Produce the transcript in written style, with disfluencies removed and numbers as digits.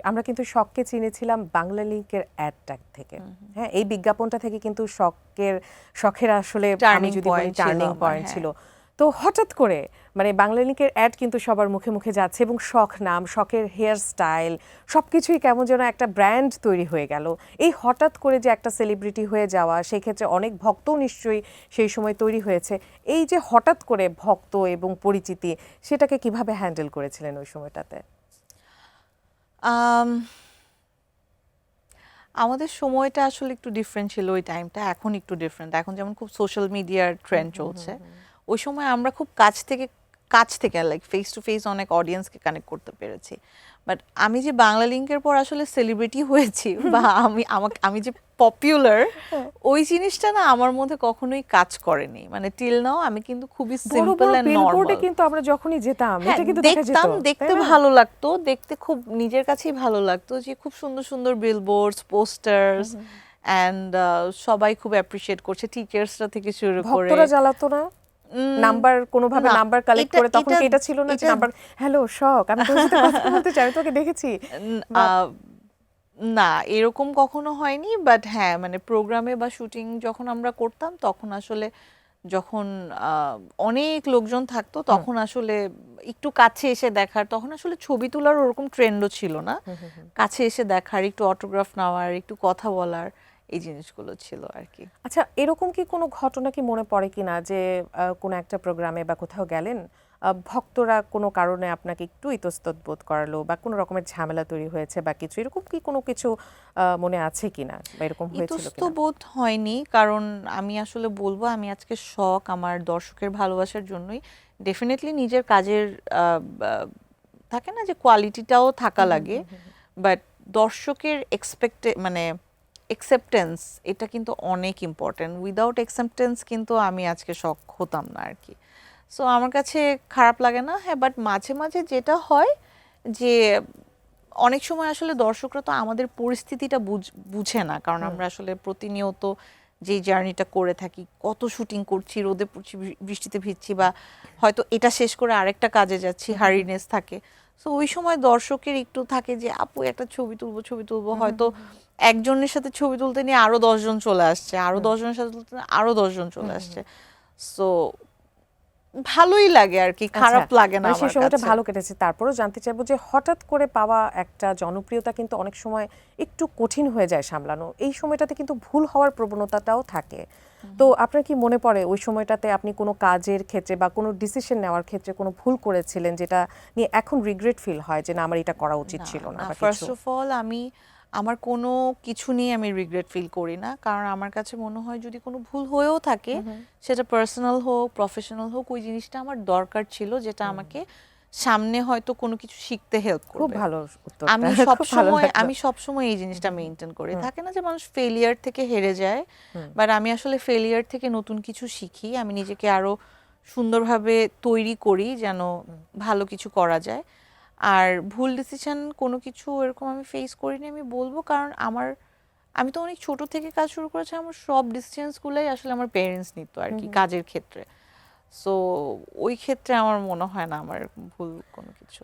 আমরা কিন্তু শখকে চিনেছিলাম Bangla লিংকের add tag থেকে। হ্যাঁ, এই বিজ্ঞাপনটা থেকে কিন্তু শখের আসলে আমি যদি বলি টার্নিং পয়েন্ট ছিল। তো হঠাৎ করে মানে বাংলা লিংকের অ্যাড কিন্তু সবার মুখে মুখে যাচ্ছে এবং শখ নাম, শখের হেয়ার স্টাইল সবকিছুই কেমন যেন একটা ব্র্যান্ড তৈরি হয়ে গেল। এই হঠাৎ করে যে একটা সেলিব্রিটি হয়ে যাওয়া, সেই ক্ষেত্রে অনেক ভক্তও নিশ্চয়ই সেই সময় তৈরি হয়েছে। এই যে হঠাৎ করে ভক্ত এবং পরিচিতি, সেটাকে কিভাবে হ্যান্ডেল করেছিলেন ওই সময়টাতে? আমাদের সময়টা আসলে একটু ডিফারেন্ট ছিল ওই টাইমটা, এখন একটু ডিফারেন্ট। এখন যেমন খুব সোশ্যাল মিডিয়ার ট্রেন্ড চলছে, ওই সময় আমরা খুব কাছ থেকে লাইক ফেস টু ফেস অনেক অডিয়েন্সকে কানেক্ট করতে পেরেছি। বাট আমি যে বাংলা লিংকের পর আসলে সেলিব্রিটি হয়েছি বা আমি যে পপুলার, ওই জিনিসটা না আমার মধ্যে কখনোই কাজ করেনি। মানে টিল নাও আমি কিন্তু খুবই সিম্পল এন্ড নরমাল। কিন্তু আমরা যখনই যেতাম এটা কিন্তু দেখতাম, দেখতে ভালো লাগতো, দেখতে খুব নিজের কাছেই ভালো লাগতো যে খুব সুন্দর সুন্দর বিলবোর্ডস, পোস্টার্স এন্ড সবাই খুব অ্যাপ্রিশিয়েট করছে, টিচার্সরা থেকে শুরু করে। ভক্তরা জ্বালাতো না? নাম্বার কোনোভাবে নাম্বার কালেক্ট করে তখন কি এটা ছিল না যে নাম্বার, হ্যালো শখ আমি তোর সাথে কথা বলতে চাই, আমি তোকে দেখেছি? না, এরকম কখনো হয়নি। বাট হ্যাঁ, মানে প্রোগ্রামে বা শুটিং যখন আমরা করতাম তখন আসলে যখন অনেক লোকজন থাকতো তখন আসলে একটু কাছে এসে দেখার, তখন আসলে ছবি তোলার ওরকম ট্রেন্ডও ছিল না, কাছে এসে দেখার, একটু অটোগ্রাফ নেওয়ার, একটু কথা বলার, এই জিনিসগুলো ছিল আর কি। আচ্ছা, এরকম কি কোনো ঘটনা কি মনে পড়ে কিনা যে কোনো একটা প্রোগ্রামে বা কোথাও গেলেন, ভক্তরা কোনো কারণে আপনাকে একটু ইতস্তত বোধ করালো বা কোনো রকমের ঝামেলা তৈরি হয়েছে বা কিছু এরকম কি কোনো কিছু মনে আছে কিনা বা এরকম হয়েছিল কিনা? ইতস্তত বোধ হয়নি, কারণ আমি আসলে বলবো আমি আজকে শখ আমার দর্শকের ভালোবাসার জন্যই। ডেফিনেটলি নিজের কাজের থাকে না যে কোয়ালিটিটাও থাকা লাগে, বাট দর্শকের মানে অ্যাকসেপ্টেন্স, এটা কিন্তু অনেক ইম্পর্টেন্ট। উইদাউট অ্যাকসেপ্টেন্স কিন্তু আমি আজকে শখ হতাম না আর কি। সো আমার কাছে খারাপ লাগে না। হ্যাঁ, বাট মাঝে মাঝে যেটা হয় যে অনেক সময় আসলে দর্শকরা তো আমাদের পরিস্থিতিটা বুঝে না, কারণ আমরা আসলে প্রতিনিয়ত যে জার্নিটা করে থাকি, কত শুটিং করছি, রোদে পড়ছি, বৃষ্টিতে ভিজছি, বা হয়তো এটা শেষ করে আরেকটা কাজে যাচ্ছি, হারিনেস থাকে। সো ওই সময় দর্শকের একটু থাকে যে আপু একটা ছবি তুলবো, হয়তো একজনের সাথে ছবি তুলতে নিয়ে আরো 10 জন চলে আসছে, আরো 10 জনের সাথে তুলতে আরো 10 জন চলে আসছে। সো ভালোই লাগে আর কি, খারাপ লাগে না। সেই সময়টা ভালো কেটেছে। তারপরেও জানতে চাইবো যে হঠাৎ করে পাওয়া একটা জনপ্রিয়তা কিন্তু অনেক সময় একটু কঠিন হয়ে যায় সামলানো। এই সময়টাতে কিন্তু ভুল হওয়ার প্রবণতাটাও থাকে। তো আপনার কি মনে পড়ে ওই সময়টাতে আপনি কোনো কাজের ক্ষেত্রে বা কোনো ডিসিশন নেওয়ার ক্ষেত্রে কোনো ভুল করেছিলেন যেটা নিয়ে এখন রিগ্রেট ফিল হয় যে না আমার এটা করা উচিত ছিল না? ফার্স্ট অফ অল আমার কোনো কিছু নিয়ে আমি রিগ্রেট ফিল করি না, কারণ আমার কাছে মনে হয় যদি কোনো ভুল হয়েও থাকে, সেটা পার্সোনাল হোক প্রফেশনাল হোক, ওই জিনিসটা আমার দরকার ছিল, যেটা আমাকে সামনে হয়তো কোনো কিছু শিখতে হেল্প করবে। খুব ভালো উত্তর। আমি সবসময় এই জিনিসটা মেনটেন করি। থাকে না যে মানুষ ফেলিয়ার থেকে হেরে যায়, বাট আমি আসলে ফেলিয়ার থেকে নতুন কিছু শিখি, আমি নিজেকে আরো সুন্দরভাবে তৈরি করি যেন ভালো কিছু করা যায়। আর ভুল ডিসিশন কোনো কিছু এরকম আমি ফেস করিনি আমি বলবো, কারণ আমি তো অনেক ছোট থেকে কাজ শুরু করেছি, আমার সব ডিসিশনসগুলোই আসলে আমার পেরেন্টস নিত আর কি কাজের ক্ষেত্রে। সো ওই ক্ষেত্রে আমার মনে হয় না আমার ভুল কোনো কিছু।